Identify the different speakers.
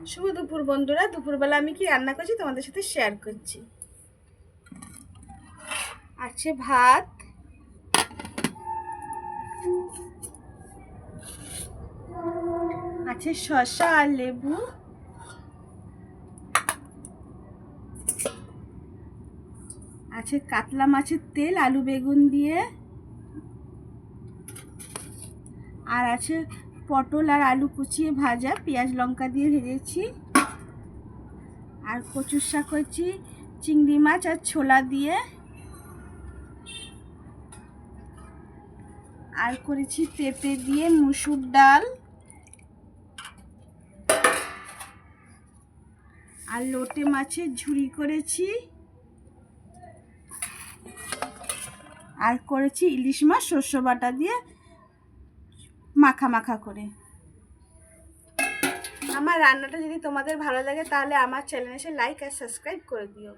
Speaker 1: শুভ দুপুর বন্ধুরা। দুপুরবেলা আমি কি রান্না করছি তোমাদের সাথে শেয়ার করছি। আছে ভাত, আছে শসা আর লেবু, আছে কাতলা মাছের তেল আলু বেগুন দিয়ে, আর আছে পটল আর আলু কুচিয়ে ভাজা পেঁয়াজ লঙ্কা দিয়ে ভেজেছি, আর কচুর শাক করছি চিংড়ি মাছ আর ছোলা দিয়ে, আর করেছি পেঁপে দিয়ে মুসুর ডাল, আর লোটে মাছের ঝুড়ি করেছি, আর করেছি ইলিশ মাছ শস্য বাটা দিয়ে মাখা মাখা করে। আমার রান্নাটা যদি তোমাদের ভালো লাগে তাহলে আমার চ্যানেলে এসে লাইক আর সাবস্ক্রাইব করে দিও।